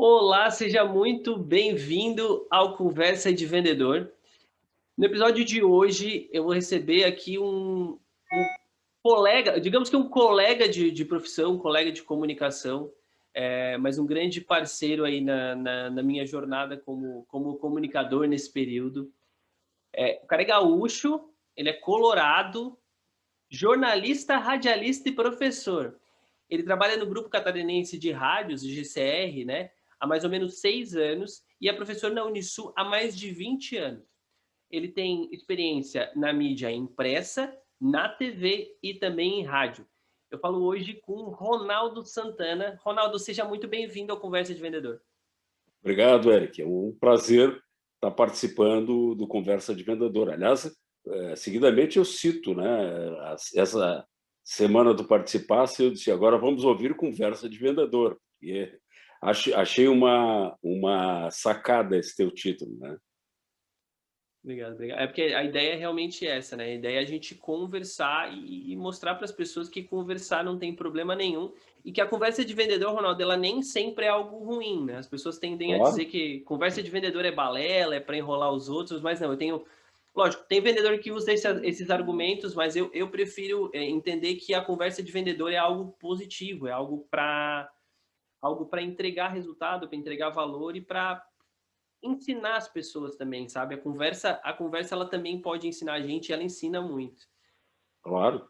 Olá, seja muito bem-vindo ao Conversa de Vendedor. No episódio de hoje, eu vou receber aqui um colega, digamos que um colega de profissão, um colega de comunicação, mas um grande parceiro aí na minha jornada como comunicador nesse período. O cara é gaúcho, ele é colorado, jornalista, radialista e professor. Ele trabalha no Grupo Catarinense de Rádios, GCR, né, há mais ou menos 6 anos e é professor na Unisul há mais de 20 anos. Ele tem experiência na mídia impressa, na TV e também em rádio. Eu falo hoje com Ronaldo Santana. Ronaldo, seja muito bem-vindo ao Conversa de Vendedor. Obrigado, Eric. É um prazer estar participando do Conversa de Vendedor. Aliás, seguidamente eu cito, né, essa semana do participasse, eu disse, agora vamos ouvir Conversa de Vendedor. E achei uma sacada esse teu título, né? Obrigado, obrigado. É porque a ideia é realmente essa, né? A ideia é a gente conversar e mostrar para as pessoas que conversar não tem problema nenhum e que a conversa de vendedor, Ronaldo, ela nem sempre é algo ruim, né? As pessoas tendem a dizer Claro. que conversa de vendedor é balela, é para enrolar os outros, mas não, eu tenho. Lógico, tem vendedor que usa esses argumentos, mas eu prefiro entender que a conversa de vendedor é algo positivo, é algo para entregar resultado, para entregar valor e para ensinar as pessoas também, sabe? A conversa ela também pode ensinar a gente, e ela ensina muito. Claro.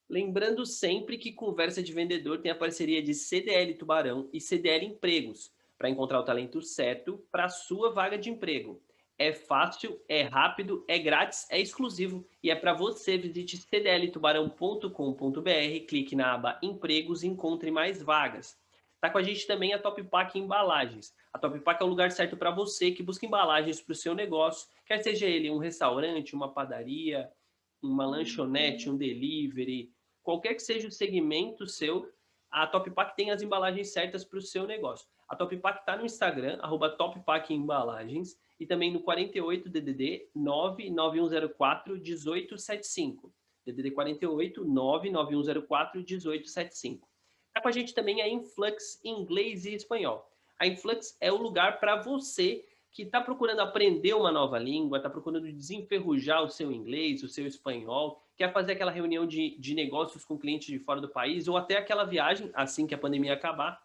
Lembrando sempre que conversa de vendedor tem a parceria de CDL Tubarão e CDL Empregos, para encontrar o talento certo para a sua vaga de emprego. É fácil, é rápido, é grátis, é exclusivo e é para você. Visite cdltubarão.com.br, clique na aba Empregos e encontre mais vagas. Tá com a gente também a Top Pack Embalagens. A Top Pack é o lugar certo para você que busca embalagens para o seu negócio, quer seja ele um restaurante, uma padaria, uma lanchonete, um delivery, qualquer que seja o segmento seu, a Top Pack tem as embalagens certas para o seu negócio. A Top Pack está no Instagram, @TopPackEmbalagens, e também no 48 DDD 99104 1875. DDD 48 99104 1875. Está com a gente também a Influx Inglês e Espanhol. A Influx é o lugar para você que está procurando aprender uma nova língua, está procurando desenferrujar o seu inglês, o seu espanhol, quer fazer aquela reunião de negócios com clientes de fora do país, ou até aquela viagem, assim que a pandemia acabar,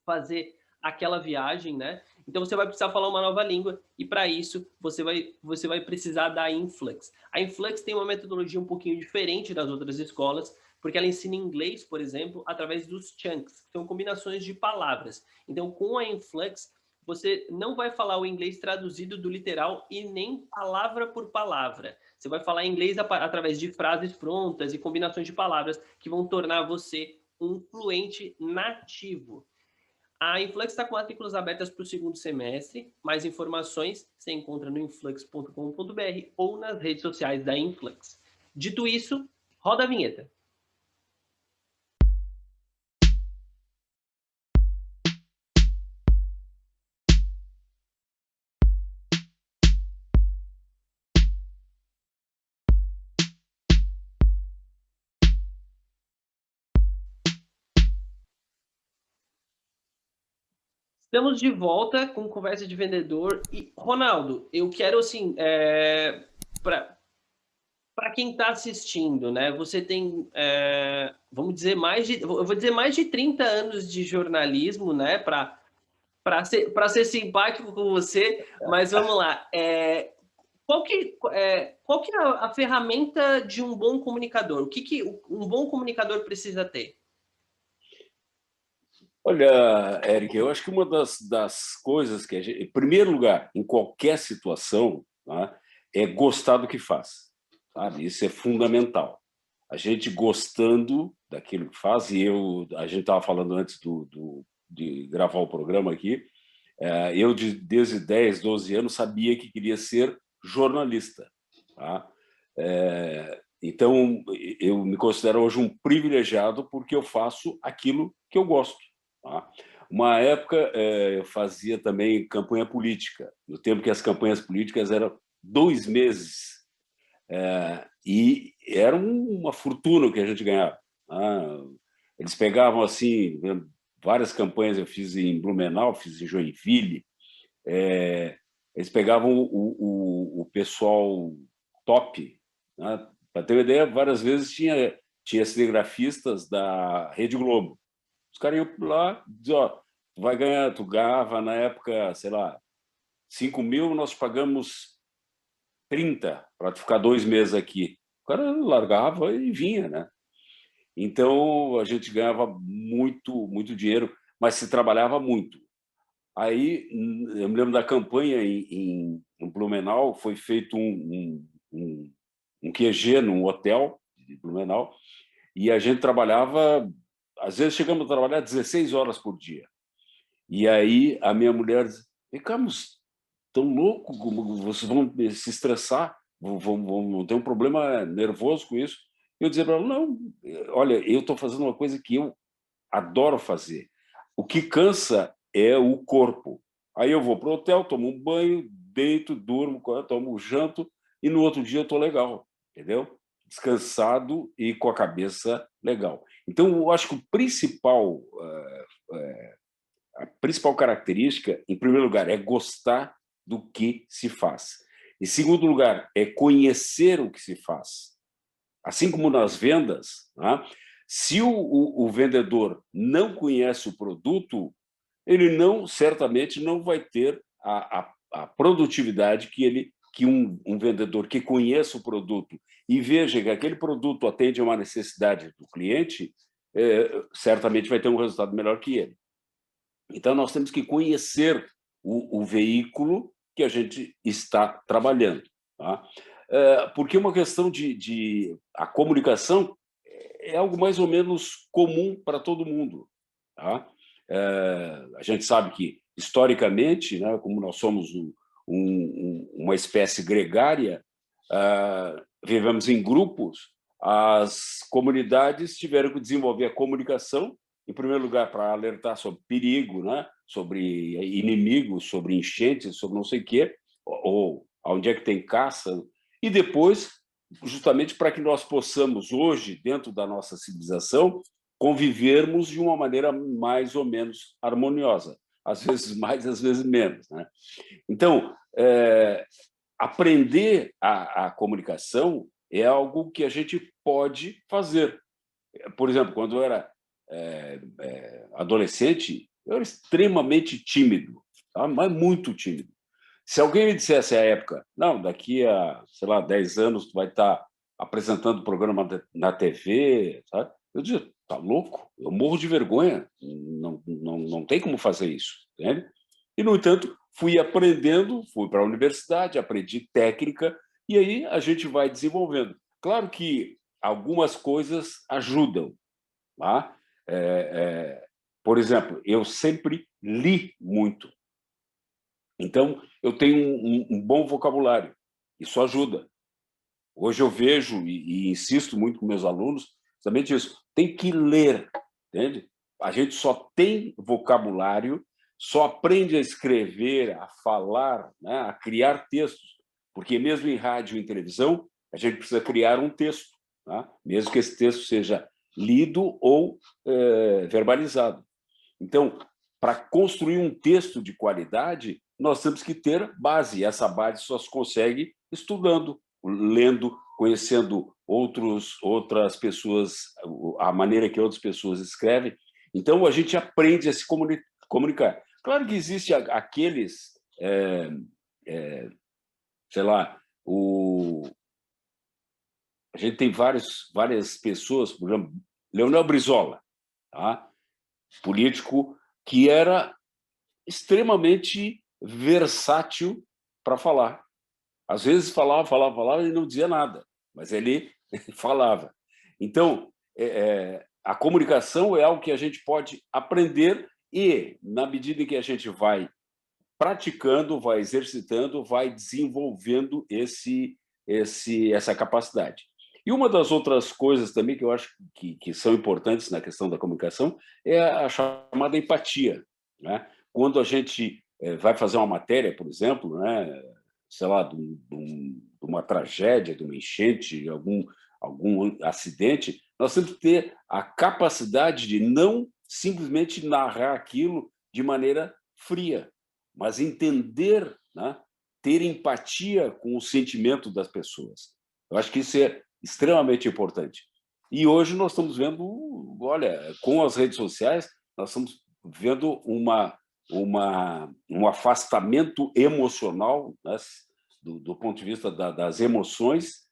fazer aquela viagem, né? Então você vai precisar falar uma nova língua e para isso você vai precisar da Influx. A Influx tem uma metodologia um pouquinho diferente das outras escolas, porque ela ensina inglês, por exemplo, através dos chunks, que são combinações de palavras. Então, com a Influx, você não vai falar o inglês traduzido do literal e nem palavra por palavra. Você vai falar inglês através de frases prontas e combinações de palavras que vão tornar você um fluente nativo. A Influx está com matrículas abertas para o segundo semestre. Mais informações você encontra no influx.com.br ou nas redes sociais da Influx. Dito isso, roda a vinheta. Estamos de volta com Conversa de Vendedor. E, Ronaldo, eu quero, assim, para quem está assistindo, né? Você tem, vamos dizer, eu vou dizer mais de 30 anos de jornalismo, né? Para ser simpático com você, mas vamos lá. Qual que é a ferramenta de um bom comunicador? O que um bom comunicador precisa ter? Olha, Eric, eu acho que uma das coisas que a gente, em primeiro lugar, em qualquer situação, tá, é gostar do que faz, sabe? Isso é fundamental. A gente gostando daquilo que faz, e a gente estava falando antes de gravar o programa aqui, eu desde 10, 12 anos sabia que queria ser jornalista, tá? Então, eu me considero hoje um privilegiado porque eu faço aquilo que eu gosto. Tá? Uma época, eu fazia também campanha política, no tempo que as campanhas políticas eram 2 meses, e era uma fortuna que a gente ganhava. Tá? Eles pegavam assim várias campanhas eu fiz em Blumenau, fiz em Joinville. Eles pegavam o pessoal top, né? Para ter uma ideia, várias vezes tinha cinegrafistas da Rede Globo. Os caras iam lá e diziam, ó, tu ganhava na época, sei lá, 5 mil, nós pagamos 30 para ficar 2 meses aqui. O cara largava e vinha, né? Então, a gente ganhava muito, muito dinheiro, mas se trabalhava muito. Aí, eu me lembro da campanha em Blumenau, foi feito um QG num hotel de Blumenau, e a gente trabalhava, às vezes chegamos a trabalhar 16 horas por dia. E aí a minha mulher disse, ficamos tão loucos, vocês vão se estressar, vão ter um problema nervoso com isso. Eu dizia para ela, não, olha, eu estou fazendo uma coisa que eu adoro fazer. O que cansa é o corpo. Aí eu vou para o hotel, tomo um banho, deito, durmo, tomo janto, e no outro dia eu estou legal, entendeu? Descansado e com a cabeça legal. Então, eu acho que a principal característica, em primeiro lugar, é gostar do que se faz. Em segundo lugar, é conhecer o que se faz. Assim como nas vendas, né? Se o vendedor não conhece o produto, ele certamente não vai ter a produtividade que um vendedor que conheça o produto e veja que aquele produto atende a uma necessidade do cliente, certamente vai ter um resultado melhor que ele. Então, nós temos que conhecer o veículo que a gente está trabalhando. Tá? Porque uma questão a comunicação é algo mais ou menos comum para todo mundo. Tá? A gente sabe que, historicamente, né, como nós somos uma espécie gregária, vivemos em grupos, as comunidades tiveram que desenvolver a comunicação, em primeiro lugar, para alertar sobre perigo, né, sobre inimigos, sobre enchentes, sobre não sei o quê, ou onde é que tem caça, e depois, justamente para que nós possamos, hoje, dentro da nossa civilização, convivermos de uma maneira mais ou menos harmoniosa, às vezes mais, às vezes menos, né? Então, aprender a comunicação é algo que a gente pode fazer. Por exemplo, quando eu era adolescente, eu era extremamente tímido, tá? Mas muito tímido. Se alguém me dissesse à época, não, daqui a, sei lá, 10 anos tu vai estar apresentando programa na TV, sabe? Eu dizia, tá louco? Eu morro de vergonha, não tem como fazer isso, entende? E, no entanto, fui aprendendo, fui para a universidade, aprendi técnica, e aí a gente vai desenvolvendo. Claro que algumas coisas ajudam, tá? Por exemplo, eu sempre li muito. Então, eu tenho um bom vocabulário. Isso ajuda. Hoje eu vejo e insisto muito com meus alunos, justamente isso. Tem que ler, entende? A gente só tem vocabulário, só aprende a escrever, a falar, né, a criar textos, porque mesmo em rádio e em televisão, a gente precisa criar um texto, tá? Mesmo que esse texto seja lido ou verbalizado. Então, para construir um texto de qualidade, nós temos que ter base, e essa base só se consegue estudando, lendo, conhecendo outras pessoas, a maneira que outras pessoas escrevem. Então, a gente aprende a se comunicar. Claro que existem aqueles, sei lá, a gente tem várias pessoas, por exemplo, Leonel Brizola, tá? Político que era extremamente versátil para falar. Às vezes falava e não dizia nada, mas ele falava. Então, a comunicação é algo que a gente pode aprender e, na medida em que a gente vai praticando, vai exercitando, vai desenvolvendo essa capacidade. E uma das outras coisas também que eu acho que são importantes na questão da comunicação é a chamada empatia, né? Quando a gente vai fazer uma matéria, por exemplo, né, sei lá, de uma tragédia, de uma enchente, algum acidente, nós temos que ter a capacidade de não simplesmente narrar aquilo de maneira fria, mas entender, né, ter empatia com o sentimento das pessoas. Eu acho que isso é extremamente importante. E hoje nós estamos vendo, olha, com as redes sociais, nós estamos vendo um afastamento emocional, né, do ponto de vista das emoções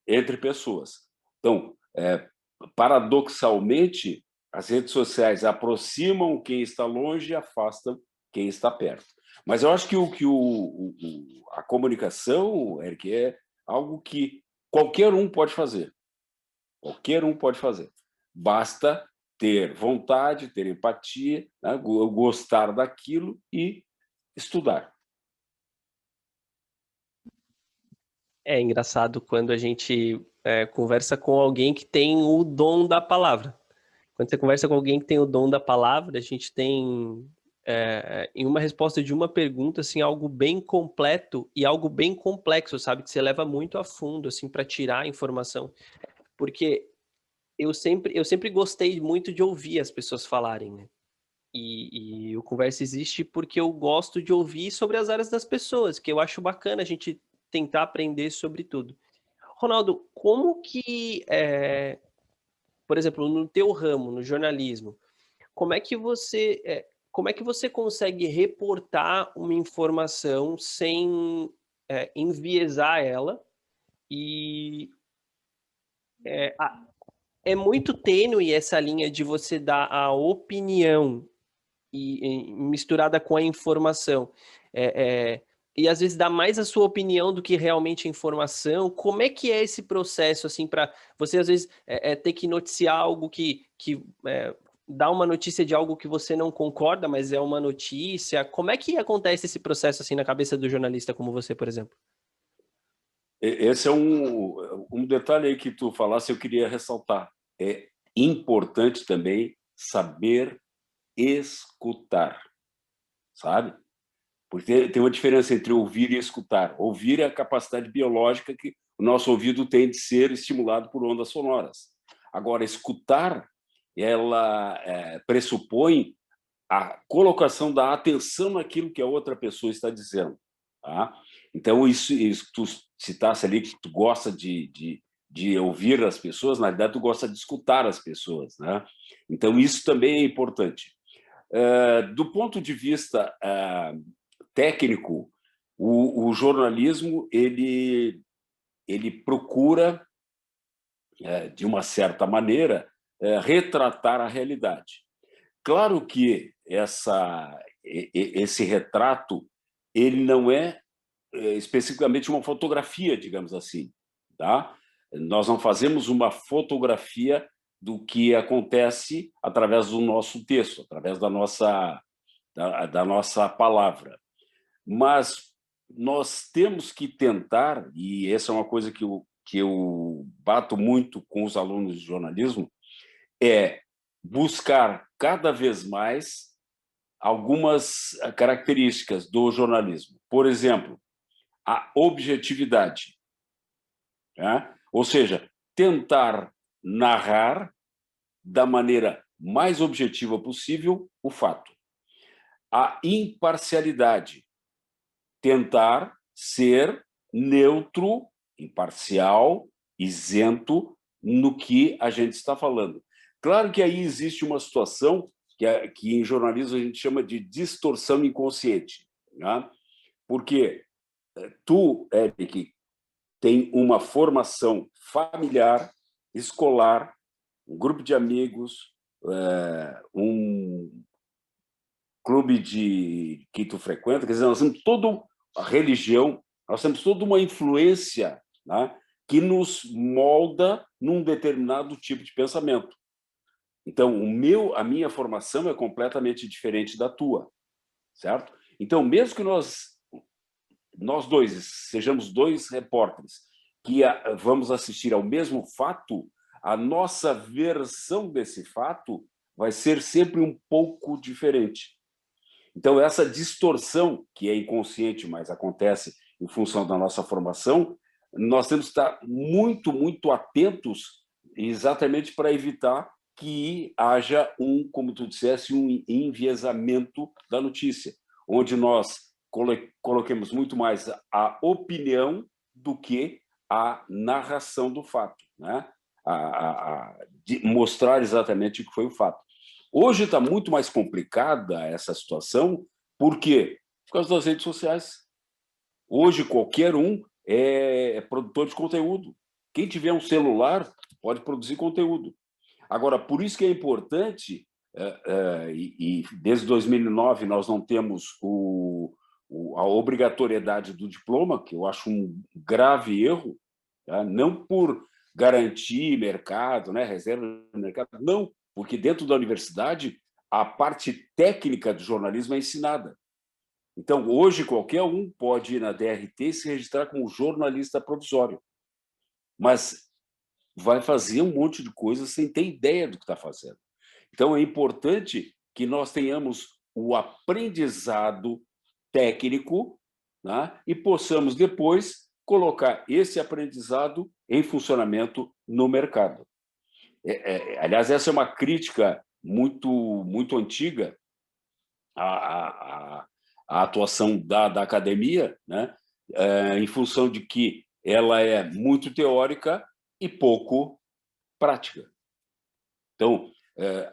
entre pessoas. Então, paradoxalmente, as redes sociais aproximam quem está longe e afastam quem está perto. Mas eu acho que a comunicação, Eric, é algo que qualquer um pode fazer. Qualquer um pode fazer. Basta ter vontade, ter empatia, né, gostar daquilo e estudar. É engraçado quando a gente conversa com alguém que tem o dom da palavra. Quando você conversa com alguém que tem o dom da palavra, a gente tem, em uma resposta de uma pergunta, assim, algo bem completo e algo bem complexo, sabe? Que você leva muito a fundo, assim, para tirar a informação. Porque eu sempre gostei muito de ouvir as pessoas falarem, né? E o Conversa existe porque eu gosto de ouvir sobre as áreas das pessoas, que eu acho bacana a gente tentar aprender sobre tudo. Ronaldo, como que, por exemplo, no teu ramo, no jornalismo, como é que você consegue reportar uma informação sem enviesar ela? E é muito tênue essa linha de você dar a opinião e misturada com a informação. E às vezes dá mais a sua opinião do que realmente a informação. Como é que é esse processo, assim, para você, às vezes, ter que noticiar algo que dá uma notícia de algo que você não concorda, mas é uma notícia? Como é que acontece esse processo, assim, na cabeça do jornalista como você, por exemplo? Esse é um detalhe aí que tu falasse, eu queria ressaltar. É importante também saber escutar, sabe? Porque tem uma diferença entre ouvir e escutar. Ouvir é a capacidade biológica que o nosso ouvido tem de ser estimulado por ondas sonoras. Agora, escutar, ela pressupõe a colocação da atenção naquilo que a outra pessoa está dizendo. Tá? Então, isso tu citasse ali que tu gosta de ouvir as pessoas, na verdade, tu gosta de escutar as pessoas. Né? Então, isso também é importante. Do ponto de vista técnico, o jornalismo ele procura, de uma certa maneira, retratar a realidade. Claro que esse retrato ele não é especificamente uma fotografia, digamos assim, tá? Nós não fazemos uma fotografia do que acontece através do nosso texto, através da nossa palavra. Mas nós temos que tentar, e essa é uma coisa que eu bato muito com os alunos de jornalismo, é buscar cada vez mais algumas características do jornalismo. Por exemplo, a objetividade. Né? Ou seja, tentar narrar da maneira mais objetiva possível o fato. A imparcialidade. Tentar ser neutro, imparcial, isento no que a gente está falando. Claro que aí existe uma situação que em jornalismo a gente chama de distorção inconsciente. Né? Porque tu, Eric, tem uma formação familiar, escolar, um grupo de amigos, um clube que tu frequenta, quer dizer, nós temos toda a religião, nós temos toda uma influência, né, que nos molda num determinado tipo de pensamento. Então, a minha formação é completamente diferente da tua, certo? Então, mesmo que nós dois sejamos dois repórteres que vamos assistir ao mesmo fato, a nossa versão desse fato vai ser sempre um pouco diferente. Então, essa distorção, que é inconsciente, mas acontece em função da nossa formação, nós temos que estar muito, muito atentos exatamente para evitar que haja como tu dissesse, um enviesamento da notícia, onde nós coloquemos muito mais a opinião do que a narração do fato, né? De mostrar exatamente o que foi o fato. Hoje está muito mais complicada essa situação, por quê? Por causa das redes sociais. Hoje, qualquer um é produtor de conteúdo. Quem tiver um celular pode produzir conteúdo. Agora, por isso que é importante, e desde 2009 nós não temos a obrigatoriedade do diploma, que eu acho um grave erro, tá? Não por garantir mercado, né, reserva de mercado, não, porque dentro da universidade a parte técnica do jornalismo é ensinada. Então, hoje, qualquer um pode ir na DRT e se registrar como jornalista provisório, mas vai fazer um monte de coisas sem ter ideia do que está fazendo. Então, é importante que nós tenhamos o aprendizado técnico, né, e possamos depois colocar esse aprendizado em funcionamento no mercado. Aliás, essa é uma crítica muito antiga à atuação da academia, né, em função de que ela é muito teórica e pouco prática. Então,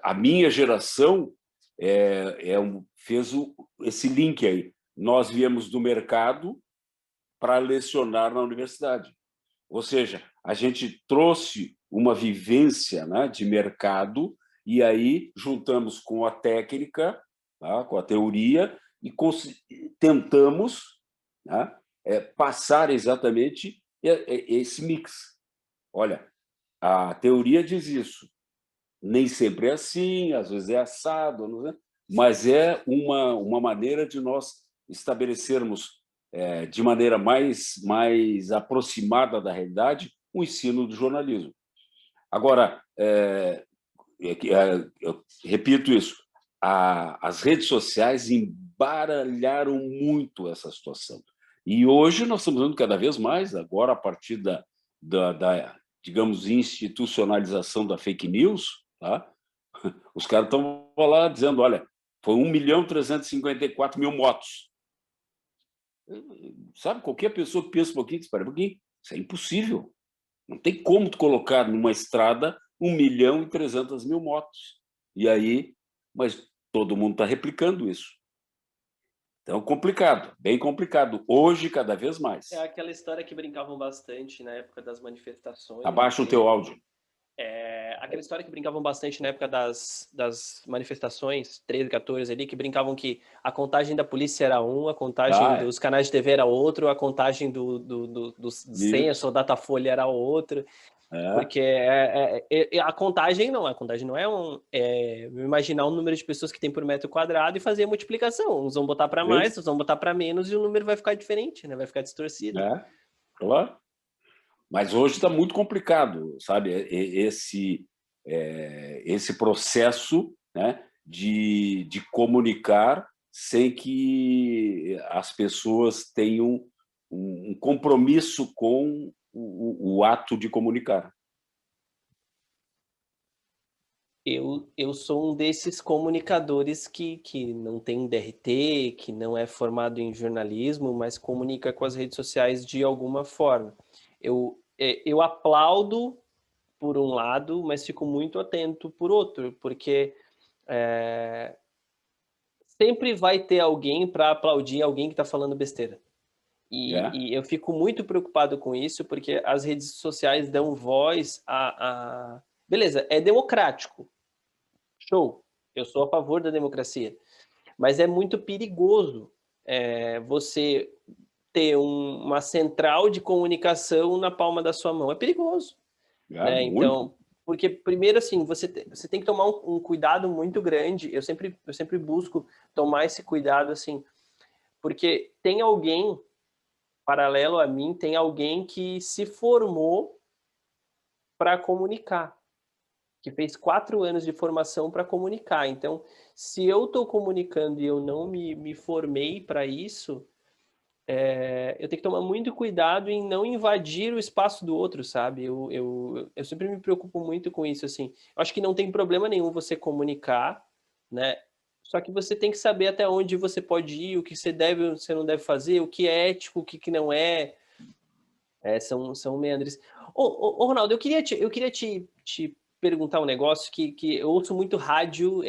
a minha geração fez esse link aí. Nós viemos do mercado para lecionar na universidade. Ou seja, a gente trouxe uma vivência, né, de mercado e aí juntamos com a técnica, tá, com a teoria e tentamos, né, passar exatamente esse mix. Olha, a teoria diz isso. Nem sempre é assim, às vezes é assado, não é? Mas é uma maneira de nós estabelecermos de maneira mais aproximada da realidade o ensino do jornalismo. Agora, eu repito isso, as redes sociais embaralharam muito essa situação. E hoje nós estamos vendo cada vez mais, agora a partir da digamos, institucionalização da fake news, tá? Os caras estão lá dizendo, olha, foi 1.354.000 motos. Sabe, qualquer pessoa que pensa um pouquinho, espera um pouquinho, isso é impossível. Não tem como tu colocar numa estrada 1.300.000 motos. E aí, mas todo mundo está replicando isso. Então, complicado, bem complicado. Hoje, cada vez mais. É aquela história que brincavam bastante na época das manifestações. Abaixa o teu áudio. Aquela história que brincavam bastante na época das manifestações, 13, 14 ali, que brincavam que a contagem da polícia era um, a contagem dos canais de TV era outro, a contagem dos censo ou Datafolha era outro. Porque a contagem não é imaginar o número de pessoas que tem por metro quadrado e fazer a multiplicação. Uns vão botar para mais, outros vão botar para menos e o número vai ficar diferente, né? Vai ficar distorcido. Claro. Mas hoje está muito complicado, sabe? Esse processo, né, de comunicar sem que as pessoas tenham um compromisso com o ato de comunicar. Eu sou um desses comunicadores que não tem DRT, que não é formado em jornalismo, mas comunica com as redes sociais de alguma forma. Eu aplaudo por um lado, mas fico muito atento por outro, porque sempre vai ter alguém para aplaudir alguém que está falando besteira. E eu fico muito preocupado com isso, porque as redes sociais dão voz a... Beleza, é democrático. Show. Eu sou a favor da democracia. Mas é muito perigoso você ter uma central de comunicação na palma da sua mão. É perigoso. Né? Então, porque primeiro assim, você tem que tomar um cuidado muito grande. Eu sempre busco tomar esse cuidado assim, porque tem alguém paralelo a mim, tem alguém que se formou para comunicar, que fez 4 anos de formação para comunicar. Então, se eu estou comunicando e eu não me formei para isso, eu tenho que tomar muito cuidado em não invadir o espaço do outro, sabe? Eu sempre me preocupo muito com isso, assim. Eu acho que não tem problema nenhum você comunicar, né? Só que você tem que saber até onde você pode ir, o que você deve, o que você não deve fazer, o que é ético, o que que não é. São meandres. Ô, Ronaldo, eu queria te perguntar um negócio que eu ouço muito rádio,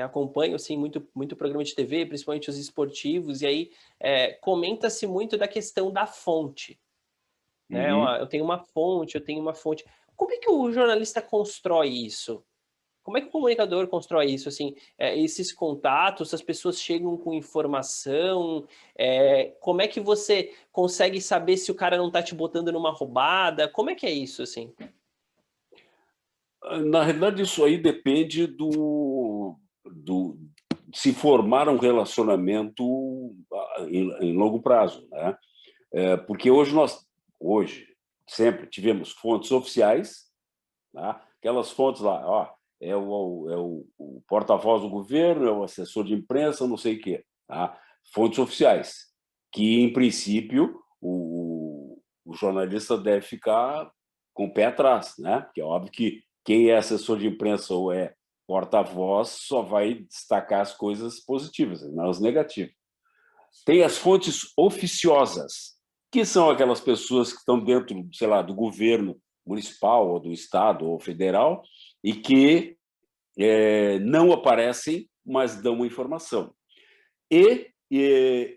acompanho assim, muito programa de TV, principalmente os esportivos, e aí comenta-se muito da questão da fonte, né? Ó, Uhum. eu tenho uma fonte, eu tenho uma fonte. Como é que o jornalista constrói isso? Como é que o comunicador constrói isso? Assim, esses contatos, as pessoas chegam com informação, como é que você consegue saber se o cara não está te botando numa roubada? Como é que é isso, assim? Na realidade, isso aí depende do se formar um relacionamento em longo prazo, né? Porque hoje, sempre tivemos fontes oficiais, tá? Aquelas fontes lá, ó, o porta-voz do governo, é o assessor de imprensa, não sei o quê, tá? Fontes oficiais, que, em princípio, o jornalista deve ficar com o pé atrás, né? Porque é óbvio que quem é assessor de imprensa ou é porta-voz só vai destacar as coisas positivas, não as negativas. Tem as fontes oficiosas, que são aquelas pessoas que estão dentro, sei lá, do governo municipal ou do estado ou federal e que não aparecem, mas dão informação. E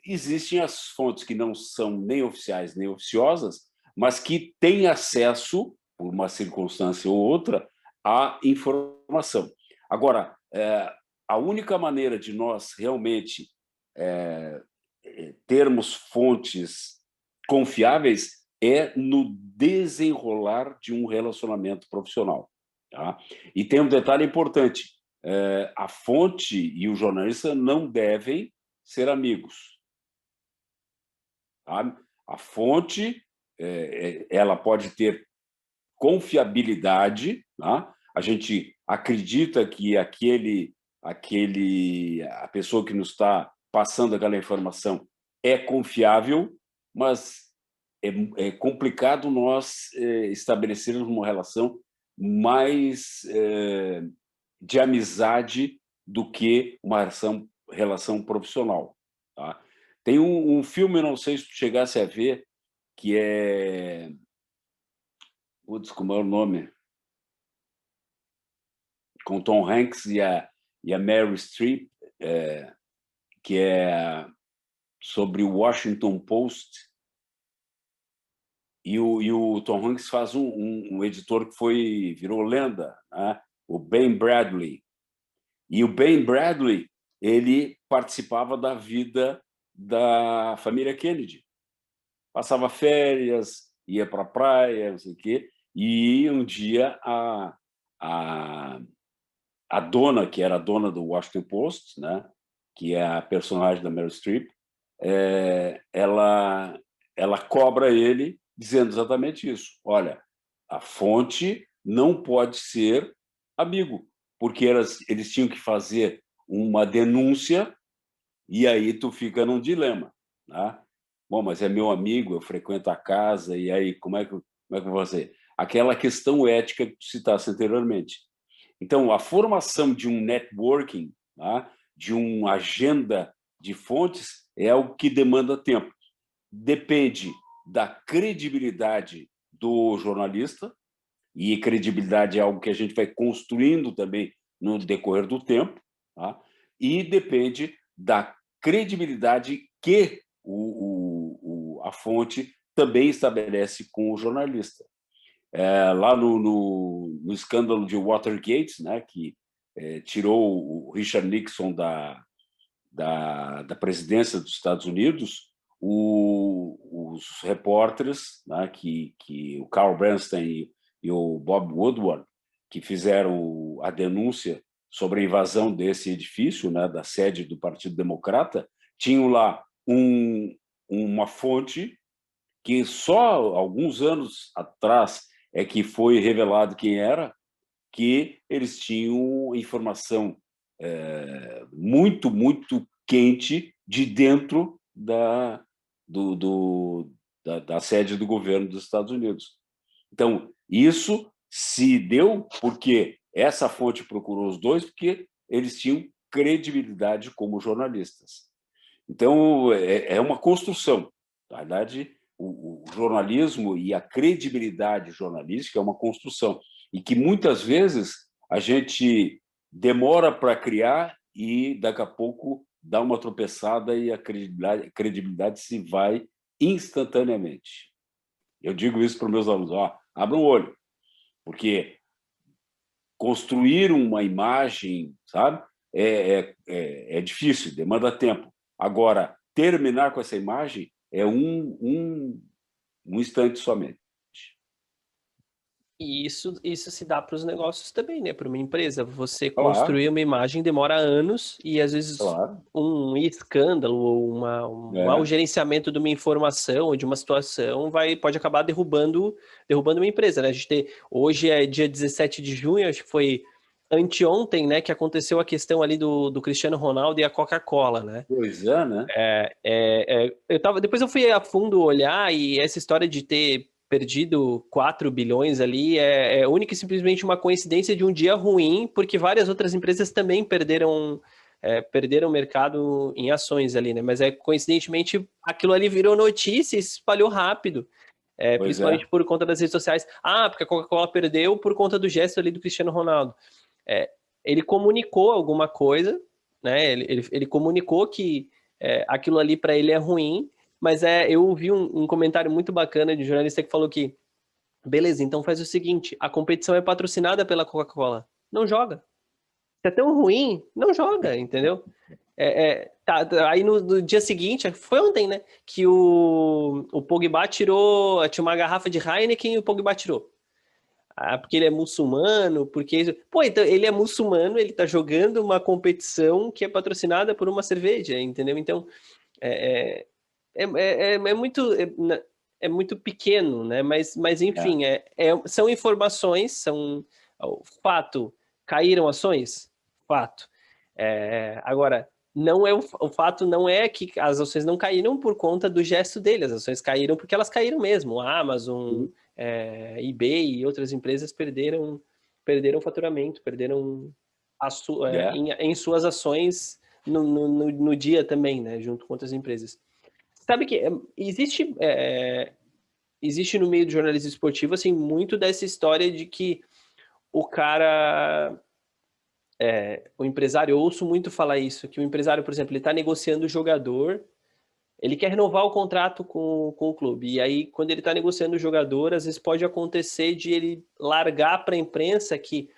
existem as fontes que não são nem oficiais nem oficiosas, mas que têm acesso, por uma circunstância ou outra, à informação. Agora, a única maneira de nós realmente termos fontes confiáveis é no desenrolar de um relacionamento profissional. Tá? E tem um detalhe importante: a fonte e o jornalista não devem ser amigos. Tá? A fonte ela pode ter confiabilidade, tá? A gente acredita que a pessoa que nos está passando aquela informação é confiável, mas é complicado nós estabelecermos uma relação mais de amizade do que uma relação profissional. Tá? Tem um filme, não sei se tu chegasse a ver, que é. Putz, como é o nome? Com Tom Hanks e a Meryl Streep, que é sobre o Washington Post. E o Tom Hanks faz um editor que virou lenda, né? O Ben Bradley. E o Ben Bradley, ele participava da vida da família Kennedy. Passava férias, ia para a praia, não sei o quê. E um dia a, a dona, que era a dona do Washington Post, né, que é a personagem da Meryl Streep, ela cobra ele dizendo exatamente isso. Olha, a fonte não pode ser amigo, porque eles tinham que fazer uma denúncia e aí tu fica num dilema, né? Bom, mas é meu amigo, eu frequento a casa, e aí como é que eu vou fazer? Aquela questão ética que tu citaste anteriormente. Então, a formação de um networking, tá? De uma agenda de fontes, é algo que demanda tempo. Depende da credibilidade do jornalista, e credibilidade é algo que a gente vai construindo também no decorrer do tempo, tá? E depende da credibilidade que a fonte também estabelece com o jornalista. Lá no escândalo de Watergate, né, que tirou o Richard Nixon da presidência dos Estados Unidos, os repórteres, né, que o Carl Bernstein e o Bob Woodward, que fizeram a denúncia sobre a invasão desse edifício, né, da sede do Partido Democrata, tinham lá uma fonte que só alguns anos atrás é que foi revelado quem era, que eles tinham informação muito, muito quente de dentro da sede do governo dos Estados Unidos. Então, isso se deu porque essa fonte procurou os dois, porque eles tinham credibilidade como jornalistas. Então, é uma construção. Na verdade, o jornalismo e a credibilidade jornalística é uma construção. E que, muitas vezes, a gente demora para criar e, daqui a pouco, dá uma tropeçada e a credibilidade se vai instantaneamente. Eu digo isso para os meus alunos, abram o olho, porque construir uma imagem, sabe, é difícil, demanda tempo. Agora, terminar com essa imagem é um instante somente. E isso se dá para os negócios também, né? Para uma empresa, você Claro, construir uma imagem demora anos e às vezes claro. um escândalo ou um mau É, gerenciamento de uma informação ou de uma situação pode acabar derrubando uma empresa, né? Hoje é dia 17 de junho, acho que foi anteontem, né, que aconteceu a questão ali do Cristiano Ronaldo e a Coca-Cola, né? pois é, né? Depois eu fui a fundo olhar e essa história de ter perdido 4 bilhões ali é única e simplesmente uma coincidência de um dia ruim, porque várias outras empresas também perderam mercado em ações ali, né? Mas coincidentemente aquilo ali virou notícia e se espalhou rápido, Pois é, principalmente por conta das redes sociais. Ah, porque a Coca-Cola perdeu por conta do gesto ali do Cristiano Ronaldo. Ele comunicou alguma coisa, né? Ele comunicou que aquilo ali para ele é ruim, mas eu vi um comentário muito bacana de um jornalista que falou que, beleza, então faz o seguinte: a competição é patrocinada pela Coca-Cola, não joga. Se é tão ruim, não joga, entendeu? Aí no dia seguinte, foi ontem, né? Que o Pogba tinha uma garrafa de Heineken e o Pogba tirou. Ah, porque ele é muçulmano, porque... Pô, então ele é muçulmano, ele tá jogando uma competição que é patrocinada por uma cerveja, entendeu? Então, é, é muito... É muito pequeno, né? Mas é, enfim, são informações, o fato, caíram ações? Fato. Agora, não é o fato não é que as ações não caíram por conta do gesto dele, as ações caíram porque elas caíram mesmo. A Amazon, eBay e outras empresas perderam faturamento, perderam é. em suas ações no dia também, né, junto com outras empresas. Sabe que existe no meio do jornalismo esportivo assim muito dessa história de que o cara o empresário, eu ouço muito falar isso, que o empresário, por exemplo, ele está negociando o jogador, ele quer renovar o contrato com o clube. E aí, quando ele está negociando o jogador, às vezes pode acontecer de ele largar para a imprensa que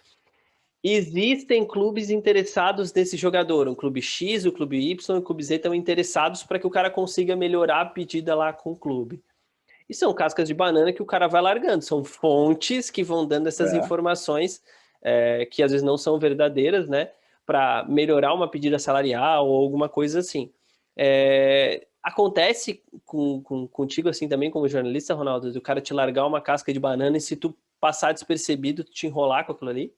existem clubes interessados nesse jogador. O clube X, o clube Y, o clube Z estão interessados para que o cara consiga melhorar a pedida lá com o clube. E são cascas de banana que o cara vai largando. São fontes que vão dando essas É. informações que às vezes não são verdadeiras, né? Para melhorar uma pedida salarial ou alguma coisa assim. Acontece contigo assim também como jornalista, Ronaldo, do cara te largar uma casca de banana e se tu passar despercebido, tu te enrolar com aquilo ali?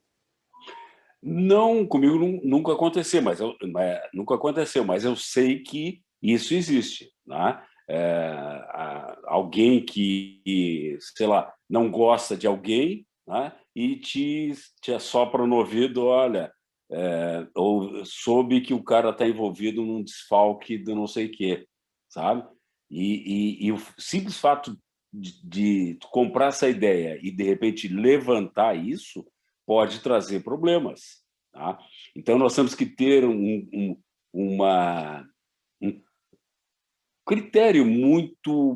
Não, comigo nunca aconteceu, nunca aconteceu, mas eu sei que isso existe, né? Alguém que, sei lá, não gosta de alguém, né? E te assopra no ouvido, olha, ou soube que o cara está envolvido num desfalque do não sei o quê, sabe? E o simples fato de comprar essa ideia e, de repente, levantar isso pode trazer problemas. Tá? Então, nós temos que ter um critério muito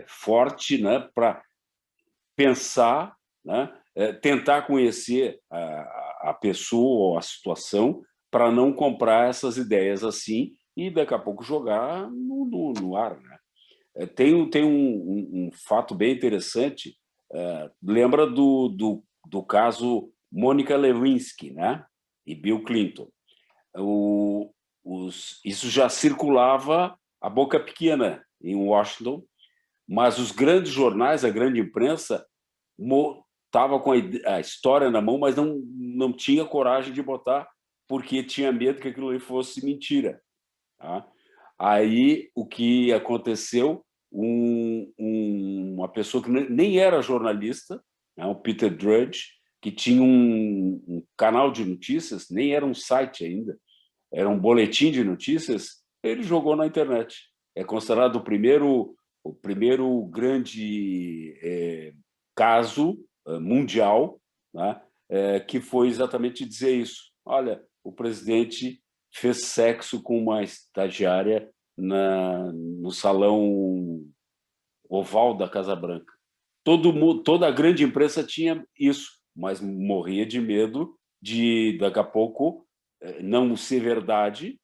forte, né, para pensar, né, tentar conhecer a pessoa ou a situação para não comprar essas ideias assim e daqui a pouco jogar no ar. Né? Tem um fato bem interessante. Lembra do caso Mônica Lewinsky, né? E Bill Clinton. Isso já circulava a boca pequena em Washington, mas os grandes jornais, a grande imprensa, estava com a história na mão, mas não tinha coragem de botar, porque tinha medo que aquilo ali fosse mentira. Tá? Aí, o que aconteceu, uma pessoa que nem era jornalista, né, o Peter Drudge, que tinha um canal de notícias, nem era um site ainda, era um boletim de notícias, ele jogou na internet. É considerado o primeiro grande caso mundial, né, que foi exatamente dizer isso. Olha, o presidente fez sexo com uma estagiária no salão oval da Casa Branca. Toda a grande imprensa tinha isso, mas morria de medo de, daqui a pouco, não ser verdade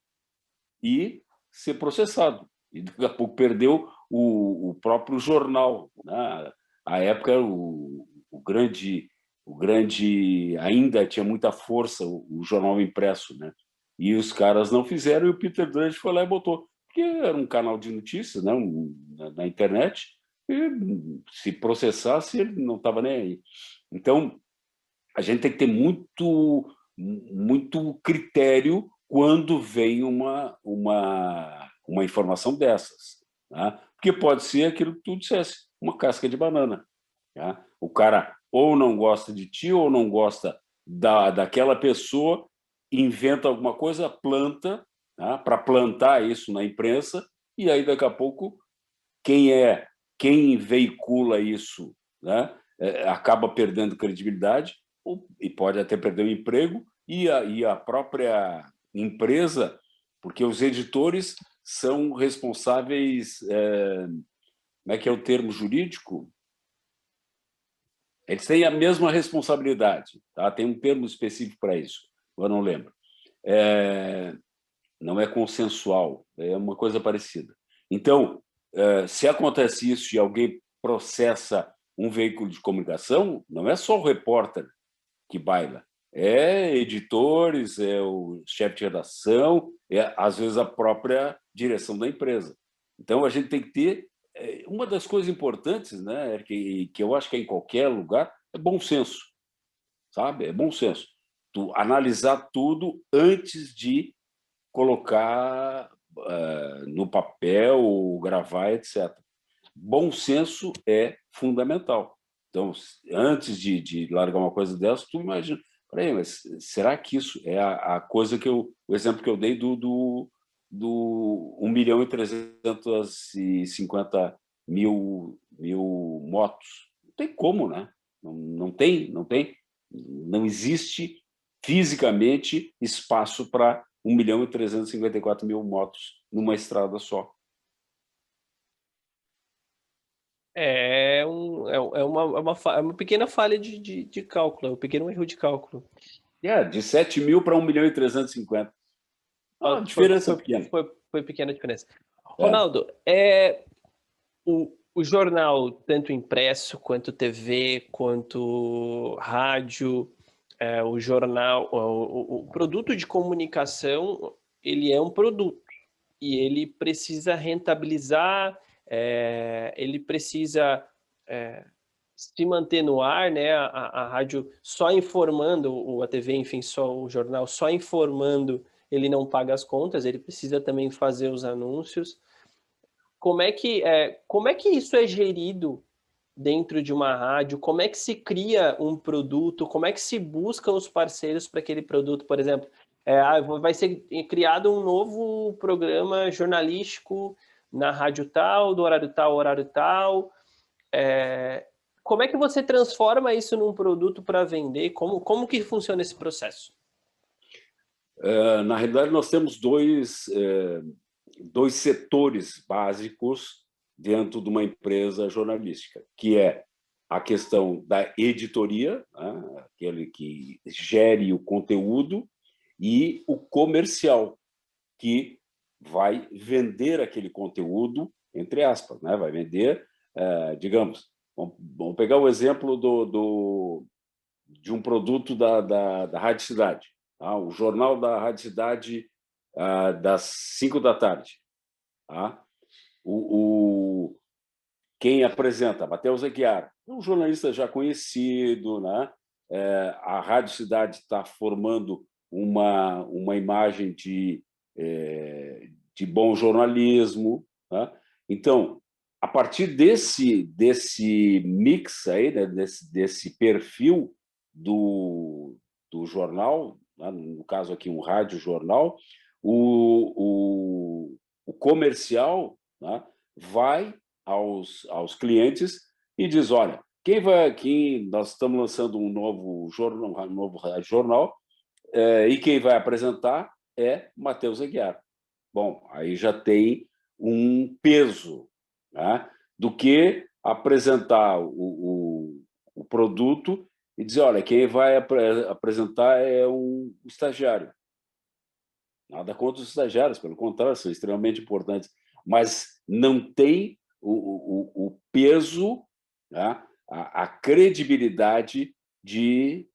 e ser processado. E daqui a pouco perdeu o próprio jornal. Né? À época, o grande ainda tinha muita força o jornal impresso, né? E os caras não fizeram, e o Peter Drudge foi lá e botou, porque era um canal de notícias, né? Na internet, e se processasse, ele não estava nem aí. Então, a gente tem que ter muito critério quando vem uma informação dessas. Né? Porque pode ser aquilo que tu dissesse, uma casca de banana. Né? O cara ou não gosta de ti, ou não gosta daquela pessoa, inventa alguma coisa, planta, né? Para plantar isso na imprensa, e aí daqui a pouco quem veicula isso, né? Acaba perdendo credibilidade e pode até perder o emprego e a própria empresa, porque os editores são responsáveis, como é que é o termo jurídico? Eles têm a mesma responsabilidade, tá? Tem um termo específico para isso, eu não lembro. Não é consensual, é uma coisa parecida. Então, se acontece isso e alguém processa um veículo de comunicação, não é só o repórter que baila, é editores, é o chefe de redação, é às vezes a própria direção da empresa. Então, a gente tem que ter uma das coisas importantes, né, que eu acho que é em qualquer lugar, é bom senso, sabe? É bom senso. Tu analisar tudo antes de colocar no papel, gravar, etc. Bom senso é fundamental. Então, antes de largar uma coisa dessa, tu imagina, peraí, mas será que isso é a coisa o exemplo que eu dei do 1.350.000 motos? Não tem como, né? Não existe fisicamente espaço para 1.354.000 motos numa estrada só. É uma pequena falha de cálculo, é um pequeno erro de cálculo. De 7 mil para 1.350.000. Uma diferença pequena. Foi pequena a diferença. É. Ronaldo, o jornal, tanto impresso, quanto TV, quanto rádio, o jornal, o produto de comunicação, ele é um produto e ele precisa rentabilizar, ele precisa se manter no ar, né? A rádio só informando, ou a TV, enfim, só o jornal só informando, ele não paga as contas, ele precisa também fazer os anúncios. Como é que isso é gerido dentro de uma rádio? Como é que se cria um produto? Como é que se busca os parceiros para aquele produto? Por exemplo, vai ser criado um novo programa jornalístico na rádio tal, do horário tal, horário tal. Como é que você transforma isso num produto para vender? Como que funciona esse processo? Na realidade, nós temos dois setores básicos dentro de uma empresa jornalística, que é a questão da editoria, né, aquele que gere o conteúdo, e o comercial, que vai vender aquele conteúdo, entre aspas, né? Vai vender, digamos, vamos pegar o exemplo de um produto da Rádio Cidade, tá? O jornal da Rádio Cidade, das 5 da tarde. Tá? Quem apresenta, Matheus Aguiar, um jornalista já conhecido, né? A Rádio Cidade está formando uma imagem de bom jornalismo, tá? Então, a partir desse mix aí, né, desse perfil do jornal, né, no caso aqui um rádio jornal, o comercial, né, vai aos clientes e diz, olha, quem vai aqui, nós estamos lançando um novo jornal, e quem vai apresentar é Matheus Aguiar. Bom, aí já tem um peso, né, do que apresentar o produto e dizer, olha, quem vai apresentar é um estagiário. Nada contra os estagiários, pelo contrário, são extremamente importantes, mas não tem o peso, né, a credibilidade de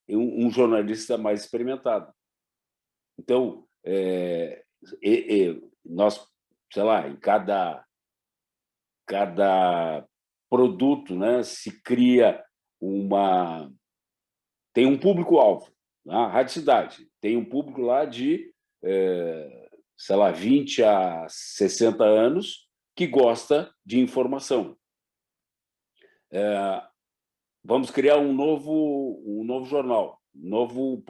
um jornalista mais experimentado. Então, nós, sei lá, em cada produto, né, se cria tem um público-alvo. Né? A Rádio Cidade tem um público lá de, sei lá, 20 a 60 anos que gosta de informação. Vamos criar um novo jornal, um novo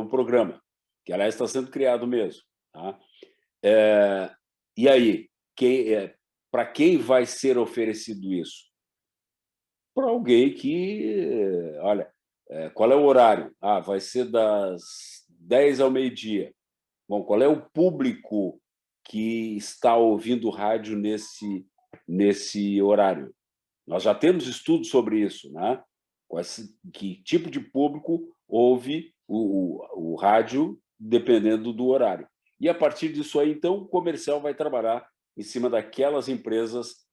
programa, que, aliás, está sendo criado mesmo. Tá? E aí, para quem vai ser oferecido isso? Para alguém que, olha, qual é o horário? Vai ser das 10 ao meio-dia. Bom, qual é o público que está ouvindo rádio nesse horário? Nós já temos estudos sobre isso, né? Que tipo de público ouve o rádio dependendo do horário. E, a partir disso aí, então, o comercial vai trabalhar em cima daquelas empresas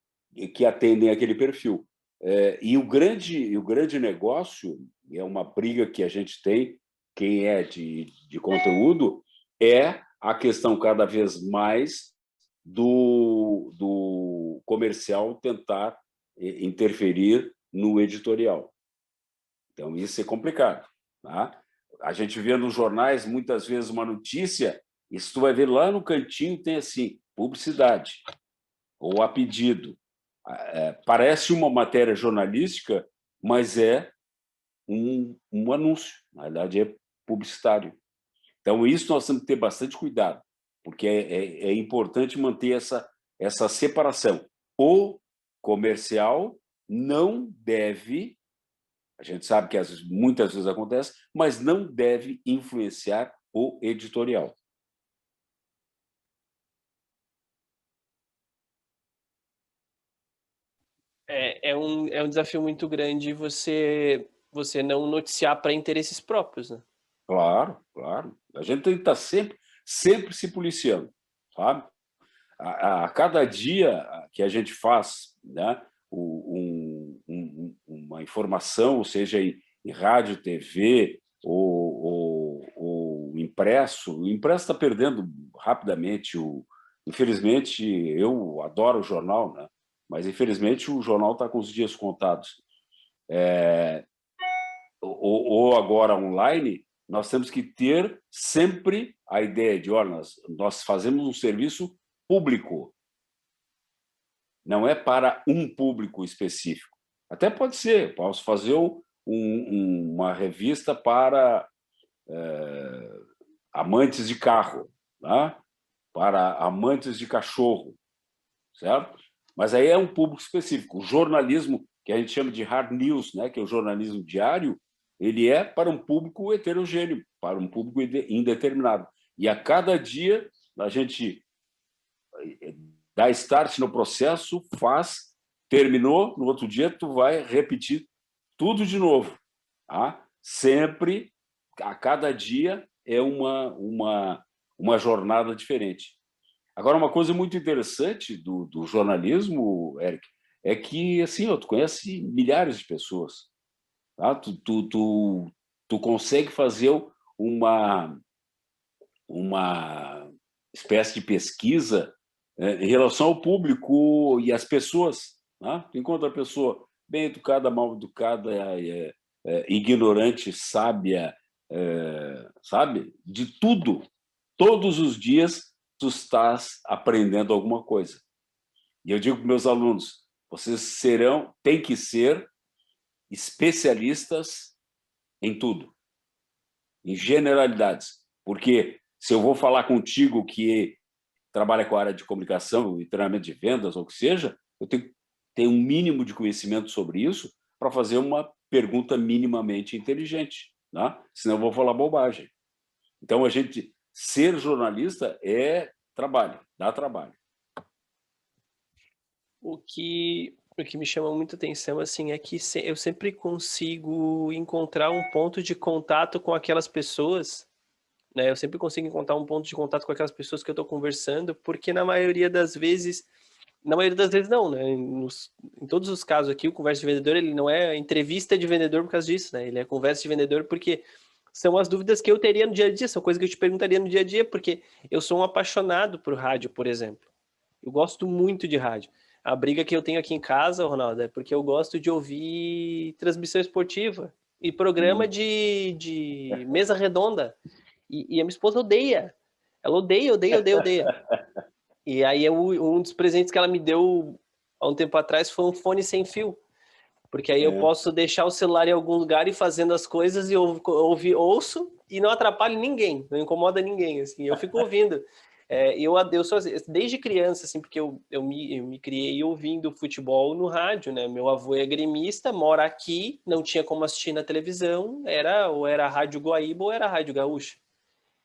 que atendem aquele perfil. E o grande negócio, é uma briga que a gente tem, quem é de conteúdo, é a questão cada vez mais do comercial tentar interferir no editorial. Então, isso é complicado. Tá? A gente vê nos jornais, muitas vezes, uma notícia, e se tu vai ver lá no cantinho, tem assim, publicidade, ou a pedido. Parece uma matéria jornalística, mas é um anúncio, na verdade é publicitário. Então, isso nós temos que ter bastante cuidado, porque é importante manter essa separação. O comercial não deve, a gente sabe que muitas vezes acontece, mas não deve influenciar o editorial. É um desafio muito grande você não noticiar para interesses próprios, né? Claro, claro. A gente tem que estar sempre se policiando, sabe? A cada dia que a gente faz, né, uma informação, seja em rádio, TV ou impresso, o impresso está perdendo rapidamente. Infelizmente, eu adoro o jornal, né? Mas, infelizmente, o jornal está com os dias contados. Ou agora online, nós temos que ter sempre a ideia de, olha, nós fazemos um serviço público, não é para um público específico. Até pode ser, posso fazer uma revista para amantes de carro, tá? Para amantes de cachorro, certo? Mas aí é um público específico. O jornalismo, que a gente chama de hard news, né, que é o jornalismo diário, ele é para um público heterogêneo, para um público indeterminado. E a cada dia a gente dá start no processo, terminou, no outro dia tu vai repetir tudo de novo. Tá? Sempre, a cada dia, é uma jornada diferente. Agora, uma coisa muito interessante do jornalismo, Eric, é que, assim, tu conhece milhares de pessoas. Tá? Tu consegue fazer uma espécie de pesquisa em relação ao público e às pessoas. Tá? Tu encontra a pessoa bem educada, mal educada, ignorante, sábia, sabe? De tudo. Todos os dias tu estás aprendendo alguma coisa. E eu digo para meus alunos, vocês têm que ser especialistas em tudo, em generalidades. Porque se eu vou falar contigo que trabalha com a área de comunicação e treinamento de vendas, ou o que seja, eu tenho que ter um mínimo de conhecimento sobre isso para fazer uma pergunta minimamente inteligente, né? Senão eu vou falar bobagem. Então, a gente ser jornalista é trabalho, dá trabalho. O que me chama muita atenção assim é que eu sempre consigo encontrar um ponto de contato com aquelas pessoas, né? Eu sempre consigo encontrar um ponto de contato com aquelas pessoas que eu estou conversando, porque na maioria das vezes não, né? Em todos os casos aqui, o conversa de vendedor, ele não é entrevista de vendedor por causa disso, né? Ele é conversa de vendedor porque são as dúvidas que eu teria no dia a dia, são coisas que eu te perguntaria no dia a dia, porque eu sou um apaixonado por rádio, por exemplo. Eu gosto muito de rádio. A briga que eu tenho aqui em casa, Ronaldo, é porque eu gosto de ouvir transmissão esportiva e programa de mesa redonda. E a minha esposa odeia. Ela odeia, odeia, odeia, odeia. E aí um dos presentes que ela me deu há um tempo atrás foi um fone sem fio. Porque aí eu posso deixar o celular em algum lugar e fazendo as coisas e ouço e não atrapalho ninguém, não incomoda ninguém, assim. Eu fico ouvindo. Eu sou desde criança, assim, porque eu me criei ouvindo futebol no rádio, né? Meu avô é gremista, mora aqui, não tinha como assistir na televisão, ou era a Rádio Guaíba ou era a Rádio Gaúcha.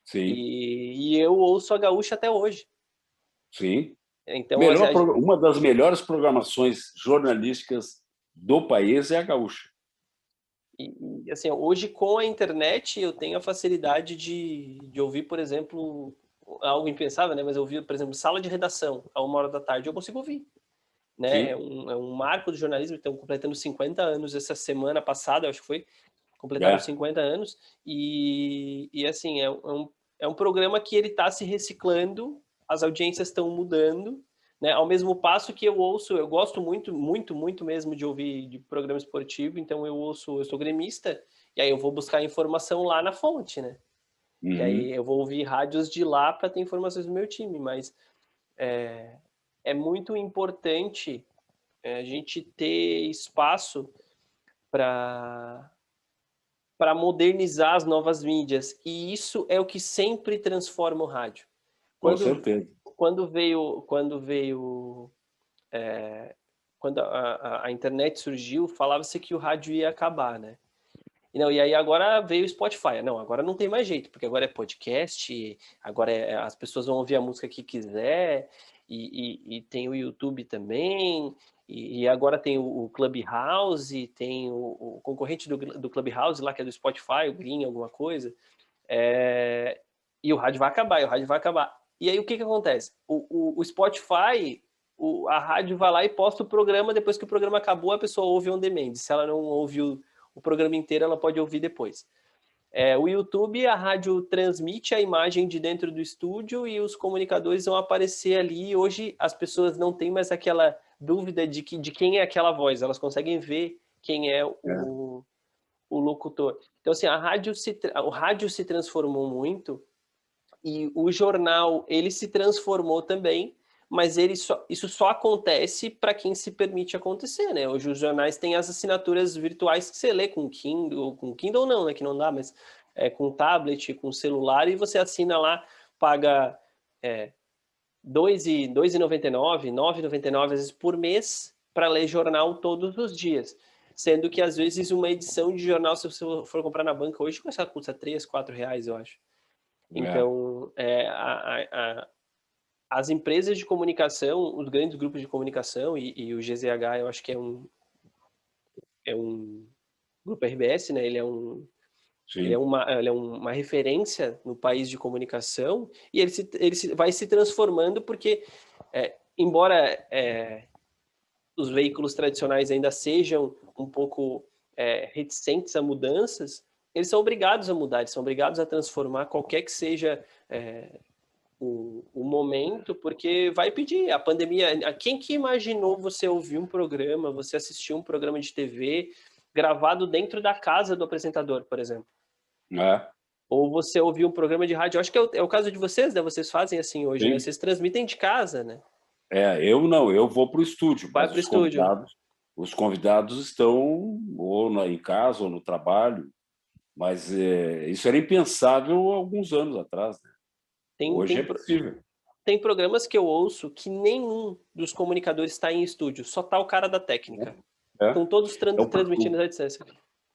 Sim, E eu ouço a Gaúcha até hoje. sim. Então, Uma das melhores programações jornalísticas do país é a Gaúcha. assim, hoje com a internet eu tenho a facilidade de ouvir, por exemplo, algo impensável, né? Mas eu ouvir, por exemplo, sala de redação a 1 hora da tarde, eu consigo ouvir, né? É Sim, um marco do jornalismo, estão completando 50 anos essa semana passada, acho que foi, completaram é, 50 anos, e assim, é um programa que ele está se reciclando, as audiências estão mudando, né? Ao mesmo passo que eu gosto muito, muito, muito mesmo de ouvir de programa esportivo, então eu sou gremista, e aí eu vou buscar informação lá na fonte, né? E aí uhum, eu vou ouvir rádios de lá para ter informações do meu time, mas é muito importante a gente ter espaço para modernizar as novas mídias. E isso é o que sempre transforma o rádio. com Quando, certeza. quando veio, quando a internet surgiu, falava-se que o rádio ia acabar, né? E aí agora veio o Spotify. Não, agora não tem mais jeito, porque agora é podcast, agora as pessoas vão ouvir a música que quiser, e tem o YouTube também, e agora tem o Clubhouse, tem o concorrente do Clubhouse lá, que é do Spotify, o Green, alguma coisa, é, e o rádio vai acabar, e o rádio vai acabar. E aí o que acontece? O Spotify, a rádio vai lá e posta o programa, depois que o programa acabou, a pessoa ouve on demand. Se ela não ouviu o programa inteiro, ela pode ouvir depois. O YouTube, a rádio transmite a imagem de dentro do estúdio e os comunicadores vão aparecer ali. Hoje as pessoas não têm mais aquela dúvida de quem é aquela voz, elas conseguem ver quem é É, o locutor. Então, assim, o rádio se transformou muito e o jornal, ele se transformou também, mas isso só acontece para quem se permite acontecer, né? Hoje os jornais têm as assinaturas virtuais que você lê com Kindle não, né? Que não dá, mas com tablet, com celular, e você assina lá, paga R$ 2,99, R$ 9,99 às vezes por mês para ler jornal todos os dias. Sendo que, às vezes, uma edição de jornal, se você for comprar na banca hoje, custa R$ 3, R$ 4, eu acho. é, Então, as empresas de comunicação, os grandes grupos de comunicação, e o GZH, eu acho que é um grupo RBS, né? sim. Ele é uma referência no país de comunicação, e vai se transformando porque, embora os veículos tradicionais ainda sejam um pouco reticentes a mudanças, eles são obrigados a mudar, eles são obrigados a transformar qualquer que seja o momento, porque vai pedir. A pandemia, quem que imaginou você ouvir um programa, você assistir um programa de TV gravado dentro da casa do apresentador, por exemplo? É. Ou você ouvir um programa de rádio. Eu acho que é o caso de vocês, né? Vocês fazem assim hoje, né? Sim. Vocês transmitem de casa, né? Eu não, eu vou para o estúdio, Vai mas para o estúdio. os convidados estão em casa ou no trabalho, mas isso era impensável há alguns anos atrás, né? Tem, Hoje é tem, possível. tem programas que eu ouço que nenhum dos comunicadores está em estúdio, só tá o cara da técnica. É, Estão todos é transmitindo à distância.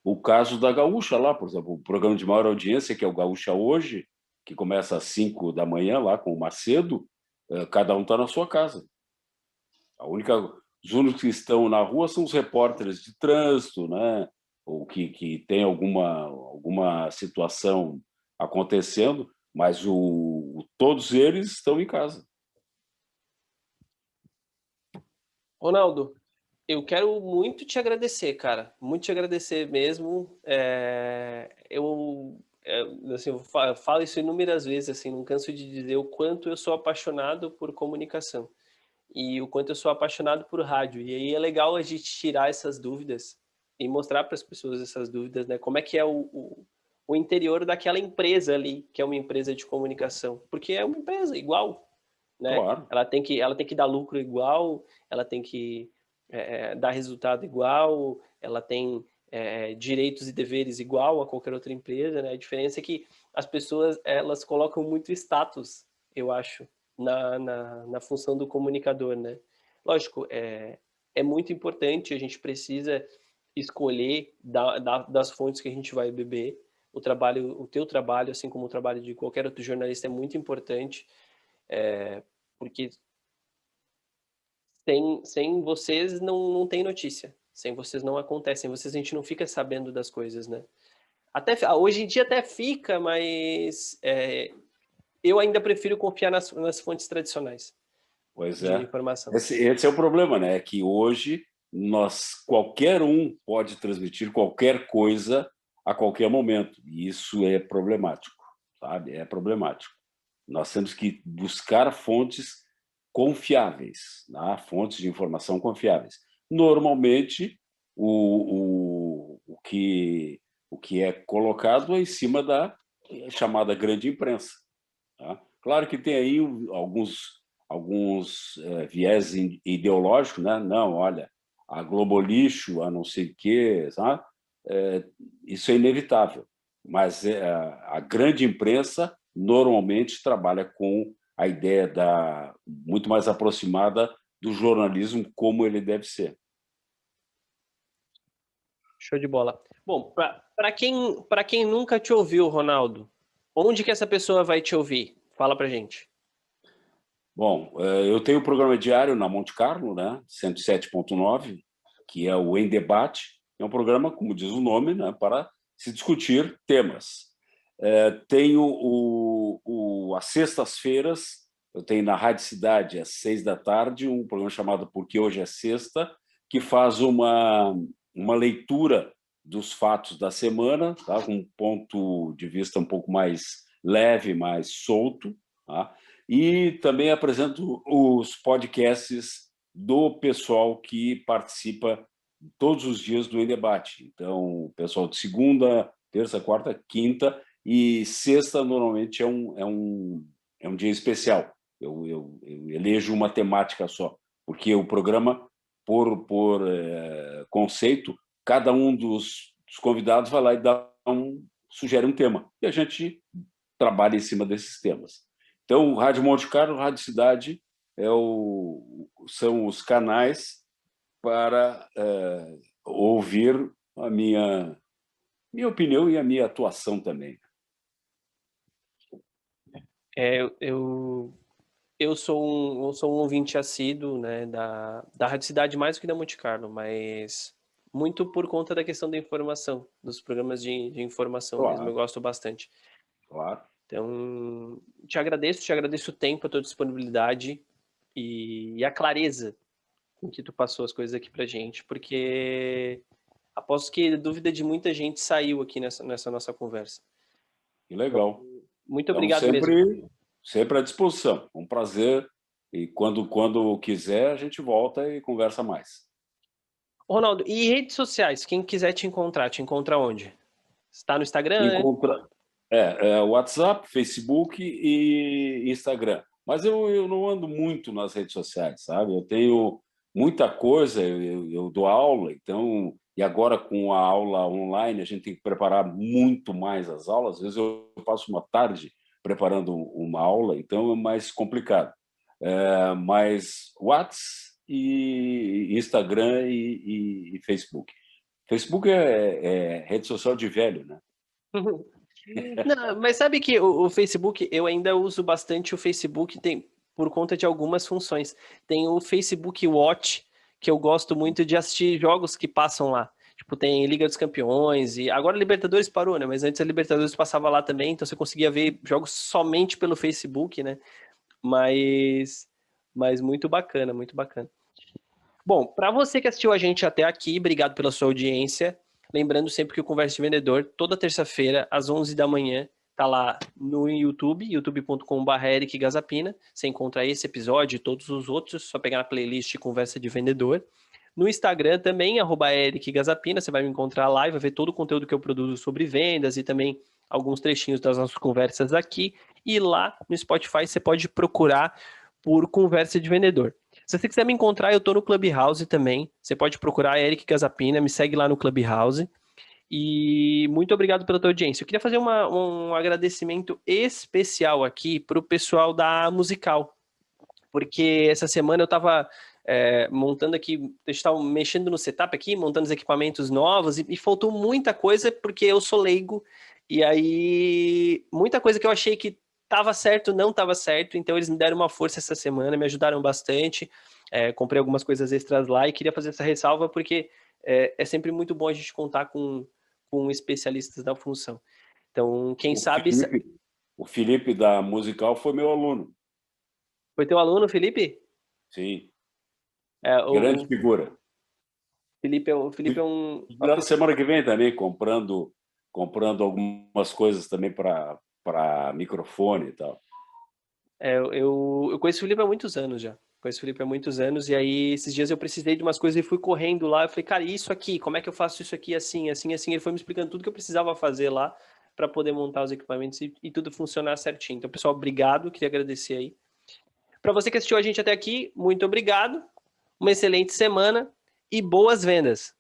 o caso da Gaúcha lá, por exemplo, o programa de maior audiência, que é o Gaúcha Hoje, que começa às 5 da manhã lá com o Macedo, cada um está na sua casa. Os únicos que estão na rua são os repórteres de trânsito, né? Ou que tem alguma situação acontecendo, mas todos eles estão em casa. Ronaldo, eu quero muito te agradecer, cara. Muito te agradecer mesmo. Assim, eu falo isso inúmeras vezes, assim, não canso de dizer o quanto eu sou apaixonado por comunicação e o quanto eu sou apaixonado por rádio. E aí é legal a gente tirar essas dúvidas e mostrar para as pessoas essas dúvidas, né? Como é que é o interior daquela empresa ali, que é uma empresa de comunicação. Porque é uma empresa igual, né? Claro. Ela tem que dar lucro igual, ela tem que dar resultado igual, ela tem direitos e deveres igual a qualquer outra empresa, né? A diferença é que as pessoas elas colocam muito status, eu acho, na função do comunicador, né? Lógico, é muito importante, a gente precisa escolher das fontes que a gente vai beber. O teu trabalho, assim como o trabalho de qualquer outro jornalista, é muito importante, porque sem vocês não tem notícia. Sem vocês não acontece. Sem vocês a gente não fica sabendo das coisas, né? Hoje em dia até fica, mas eu ainda prefiro confiar nas fontes tradicionais Pois de é. informação. Esse é o problema, né? É que hoje qualquer um pode transmitir qualquer coisa a qualquer momento. E isso é problemático, sabe? É problemático. Nós temos que buscar fontes confiáveis, né? Fontes de informação confiáveis. Normalmente, o que é colocado é em cima da chamada grande imprensa. Tá? Claro que tem aí alguns viés ideológicos, né? Não, olha, a Globo lixo, a não sei o quê, sabe? Isso é inevitável. Mas a grande imprensa normalmente trabalha com a ideia muito mais aproximada do jornalismo como ele deve ser. Show de bola. Bom, para quem nunca te ouviu, Ronaldo, onde que essa pessoa vai te ouvir? Fala pra gente. Bom, eu tenho um programa diário na Monte Carlo, né, 107.9, que é o Em Debate. É um programa, como diz o nome, né, para se discutir temas. Tenho às sextas-feiras, eu tenho na Rádio Cidade, às 6 da tarde, um programa chamado Porque Hoje é Sexta, que faz uma leitura dos fatos da semana, tá, com um ponto de vista um pouco mais leve, mais solto, tá? E também apresento os podcasts do pessoal que participa todos os dias do Em Debate. Então, o pessoal de segunda, terça, quarta, quinta e sexta, normalmente, é um dia especial. Eu elejo uma temática só, porque o programa, por conceito, cada um dos convidados vai lá e sugere um tema. E a gente trabalha em cima desses temas. Então, o Rádio Monte Carlo, Rádio Cidade, são os canais para ouvir a minha opinião e a minha atuação também. Eu sou um ouvinte assíduo, né, da Rádio Cidade mais do que da Monte Carlo, mas muito por conta da questão da informação, dos programas de informação mesmo, eu Claro, gosto bastante. claro. Então, te agradeço o tempo, a tua disponibilidade e a clareza com que tu passou as coisas aqui pra gente, porque aposto que a dúvida de muita gente saiu aqui nessa nossa conversa. Que Então, legal. muito Então, obrigado mesmo. sempre à disposição. Um prazer. E quando quiser, a gente volta e conversa mais. Ronaldo, e redes sociais? Quem quiser te encontra onde? Está no Instagram, né? Encontra... WhatsApp, Facebook e Instagram. Mas eu não ando muito nas redes sociais, sabe? Eu tenho muita coisa, eu dou aula, então, e agora com a aula online, a gente tem que preparar muito mais as aulas. Às vezes eu passo uma tarde preparando uma aula, então é mais complicado. Mas WhatsApp e Instagram e Facebook. Facebook é rede social de velho, né? Não, mas sabe que o Facebook, eu ainda uso bastante o Facebook por conta de algumas funções. Tem o Facebook Watch, que eu gosto muito de assistir jogos que passam lá. Tipo, tem Liga dos Campeões, e agora a Libertadores parou, né? Mas antes a Libertadores passava lá também, então você conseguia ver jogos somente pelo Facebook, né? Mas, mas muito bacana, muito bacana. Bom, para você que assistiu a gente até aqui, obrigado pela sua audiência. Lembrando sempre que o Conversa de Vendedor, toda terça-feira, às 11 da manhã, tá lá no YouTube, youtube.com.br Eric Gazapina. Você encontra esse episódio e todos os outros, só pegar na playlist Conversa de Vendedor. No Instagram também, @Eric Gazapina, você vai me encontrar lá e vai ver todo o conteúdo que eu produzo sobre vendas e também alguns trechinhos das nossas conversas aqui. E lá no Spotify você pode procurar por Conversa de Vendedor. Se você quiser me encontrar, eu tô no Clubhouse também. Você pode procurar Eric Gazapina, me segue lá no Clubhouse. E muito obrigado pela tua audiência. Eu queria fazer um agradecimento especial aqui para o pessoal da Musical, porque essa semana eu estava montando aqui, eu estava mexendo no setup aqui, montando os equipamentos novos, e faltou muita coisa porque eu sou leigo, e aí muita coisa que eu achei que estava certo, não estava certo, então eles me deram uma força essa semana, me ajudaram bastante, comprei algumas coisas extras lá e queria fazer essa ressalva porque é sempre muito bom a gente contar com especialistas da função. Então, quem O sabe... Felipe, o Felipe da Musical foi meu aluno. Foi teu aluno, Felipe? Sim, É, grande o figura. Felipe é uma Na pessoa... semana que vem também, comprando algumas coisas também para microfone e tal. Eu conheço o Felipe há muitos anos já. Conheço o Felipe há muitos anos, e aí esses dias eu precisei de umas coisas e fui correndo lá. Eu falei, cara, isso aqui, como é que eu faço isso aqui assim, assim, assim? Ele foi me explicando tudo que eu precisava fazer lá para poder montar os equipamentos e tudo funcionar certinho. Então, pessoal, obrigado, queria agradecer aí. Para você que assistiu a gente até aqui, muito obrigado, uma excelente semana e boas vendas!